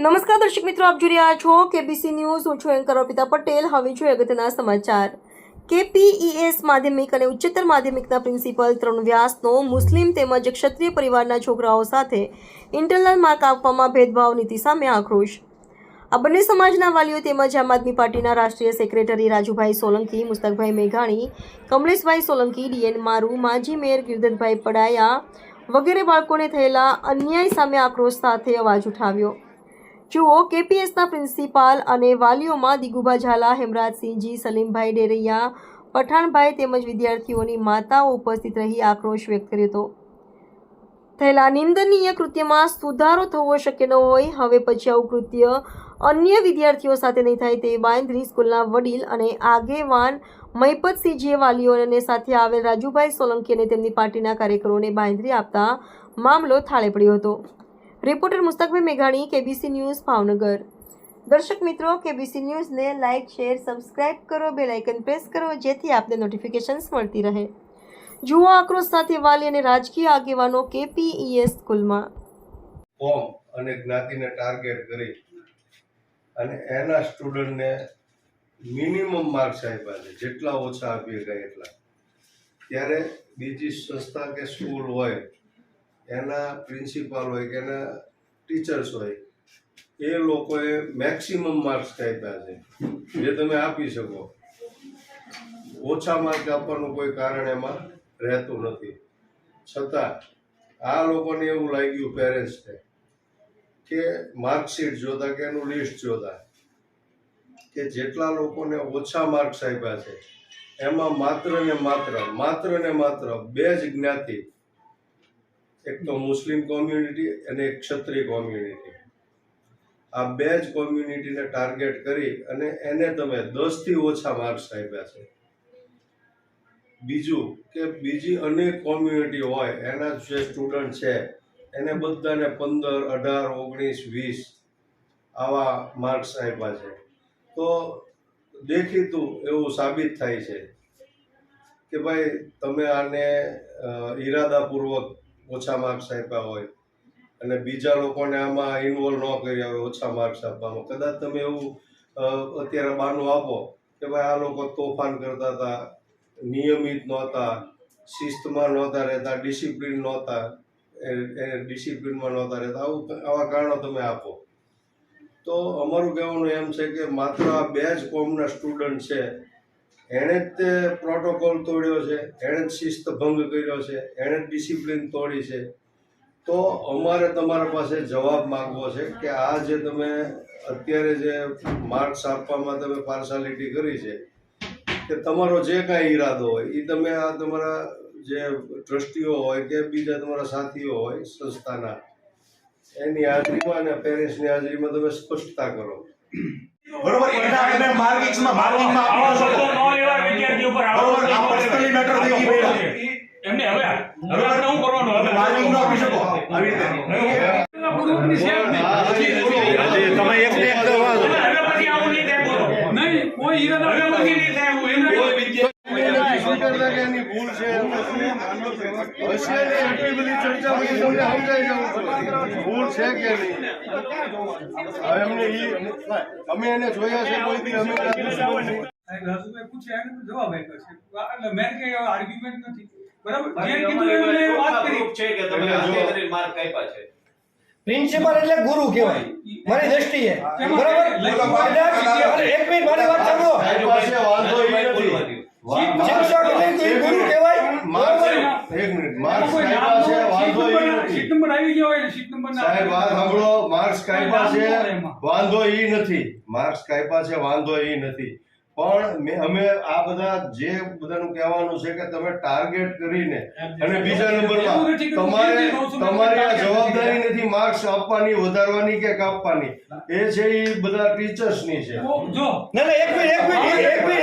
નમસ્કાર દર્શક મિત્રો, આપ જોઈ રહ્યા છો કેબીસી ન્યૂઝ. હું છું એન્કર અર્પિતા પટેલ. હવે જોઈએ અગત્યના સમાચાર. કેપીઈએસ માધ્યમિક અને ઉચ્ચતર માધ્યમિકના પ્રિન્સિપલ તરુણ વ્યાસનો મુસ્લિમ તેમજ ક્ષત્રિય પરિવારના છોકરાઓ સાથે ઇન્ટરનલ માર્ક આપવામાં ભેદભાવ નીતિ સામે આક્રોશ. આ બંને સમાજના વાલીઓ તેમજ આમ આદમી પાર્ટીના રાષ્ટ્રીય સેક્રેટરી રાજુભાઈ સોલંકી, મુસ્તકભાઈ મેઘાણી, કમલેશભાઈ સોલંકી, ડીએન મારુ, માજી મેયર ગિરધરભાઈ પડાયા વગેરે બાળકોને થયેલા અન્યાય સામે આક્રોશ સાથે અવાજ ઉઠાવ્યો. જુઓ, કેપીએસના પ્રિન્સિપાલ અને વાલીઓમાં દિગુભા ઝાલા, હેમરાજસિંહજી, સલીમભાઈ ડેરૈયા, પઠાણભાઈ તેમજ વિદ્યાર્થીઓની માતાઓ ઉપસ્થિત રહી આક્રોશ વ્યક્ત કર્યો હતો. થયેલા નિંદનીય કૃત્યમાં સુધારો થવો શક્ય ન હોય. હવે પછી આવું કૃત્ય અન્ય વિદ્યાર્થીઓ સાથે નહીં થાય તે બાંયધરી સ્કૂલના વડીલ અને આગેવાન મહિપતસિંહજીએ વાલીઓને સાથે આવેલ રાજુભાઈ સોલંકી અને તેમની પાર્ટીના કાર્યકરોને બાંયધરી આપતા મામલો થાળે પડ્યો હતો. રિપોર્ટર મુસ્તકભાઈ મેઘાણી, કેબીસી ન્યૂઝ, ભાવનગર. દર્શક મિત્રો, કેબીસી ન્યૂઝને લાઇક, શેર, સબસ્ક્રાઇબ કરો, બેલ આઇકન પ્રેસ કરો જેથી આપને નોટિફિકેશન્સ મળતી રહે. જુઓ આક્રોશ સાથે વાલી અને રાજકીય આગેવાનો કેપીઈએસ સ્કૂલમાં. કોમ અને જ્ઞાતિને ટાર્ગેટ કરી અને એના સ્ટુડન્ટને મિનિમમ માર્ક્સ આપ્યા છે, જેટલા ઓછા આપી શકાય એટલા. ત્યારે બીજી સંસ્થા કે સ્કૂલ હોય, એના પ્રિન્સિપાલ હોય કે એના ટીચર્સ હોય, એ લોકોએ મેક્સિમમ માર્ક્સ આપ્યા છે, જે તમે આપી શકો. ઓછા માર્ક આપવાનું કોઈ કારણ એમાં રહેતું નથી. છતાં આ લોકોને એવું લાગ્યું પેરેન્ટ્સને કે માર્કશીટ જોતા કે એનું લિસ્ટ જોતા કે જેટલા લોકોને ઓછા માર્ક્સ આપ્યા છે એમાં માત્ર ને માત્ર બે જ જ્ઞાતિ, એક તો મુસ્લિમ કોમ્યુનિટી અને એક ક્ષત્રિય કોમ્યુનિટી. આ બે જ કોમ્યુનિટીને ટાર્ગેટ કરી અને એને તમે 10 થી ઓછા માર્ક્સ આપ્યા છે. બીજું કે બીજી અનેક કોમ્યુનિટી હોય, એના જે સ્ટુડન્ટ છે એને બધાને 15, 18, 19, 20 આવા માર્ક્સ આપ્યા છે. તો દેખીતું એવું સાબિત થાય છે કે ભાઈ તમે આને ઈરાદાપૂર્વક ઓછા માર્ક્સ આપ્યા હોય અને બીજા લોકોને આમાં ઇન્વોલ્વ ન કર્યા હોય ઓછા માર્ક્સ આપવામાં. કદાચ તમે એવું અત્યારે બહાનું આપો કે ભાઈ આ લોકો તોફાન કરતા હતા, નિયમિત નહોતા, શિસ્તમાં નહોતા રહેતા, ડિસિપ્લિન નહોતા, ડિસિપ્લિનમાં નહોતા રહેતા, આવા કારણો તમે આપો. તો અમારું કહેવાનું એમ છે કે માત્ર આ બે જ કોમના સ્ટુડન્ટ છે, એણે જ તે પ્રોટોકોલ તોડ્યો છે, એણે જ શિસ્ત ભંગ કર્યો છે, એણે જ ડિસિપ્લિન તોડી છે. તો અમારે તમારા પાસે જવાબ માંગવો છે કે આ જે તમે અત્યારે જે માર્ક્સ આપવામાં તમે પાર્શાલિટી કરી છે, કે તમારો જે કાંઈ ઈરાદો હોય એ તમે આ તમારા જે ટ્રસ્ટીઓ હોય કે બીજા તમારા સાથીઓ હોય સંસ્થાના, એની હાજરીમાં અને પેરેન્ટ્સની હાજરીમાં તમે સ્પષ્ટતા કરો. બરોબર, એટલે માર્કિંગમાં આવા શબ્દો ન લેવા વિદ્યાર્થી ઉપર બરોબર. આ પર્સનલી મેટર થઈ ગઈ ભાઈ એમને. હવે આપણે શું કરવાનું? હવે માર્કિંગ નો આપી શકો આવી રીતે તમે એક ને એક કરવા દો. હવે પછી આવું નહીં થાય, નહીં કોઈ ઈરાદા હવે પછી નહીં થાય. કોઈ એની ભૂલ છે હશે ને, એટલી બધી ચર્ચા પછી તમને સમજાઈ જવું ભૂલ છે કે નહીં. એમને અમે એને જોયા છે કોઈ દી, અમે પૂછે એને જવાબ આપ્યો છે. એટલે મેં કે આર્ગ્યુમેન્ટ નથી, બરાબર. જે કીધું એને વાત કરી છે કે તમે હાજરી માર્ક આપ્યા છે. પ્રિન્સિપલ એટલે ગુરુ કહેવાય મારી દ્રષ્ટિએ, બરાબર. એક મિનિટ મારી વાત સાંભળો. વાંધો એ નથી. શિક્ષક એટલે ગુરુ કહેવાય. એક મિનિટ, માર્ક્સ કાપ્યા છે, વાંધો એ નથી. સીટ નંબર આવી ગયો હોય, સીટ નંબર ના સાહેબ વાત સાંભળો. માર્ક્સ કાપ્યા છે, વાંધો એ નથી. માર્ક્સ કાપ્યા છે, વાંધો એ નથી. પણ અમે આ બધા જે બધાનું કહેવાનું છે કે તમે ટાર્ગેટ કરીને અને બીજા નંબરમાં તમારી આ જવાબદારી નથી માર્ક્સ આપવાની, વધારવાની કે કાપવાની. એ છે એ બધા ટીચર્સની છે. જો ના એક મિનિટ ભાઈ, એક મિનિટ.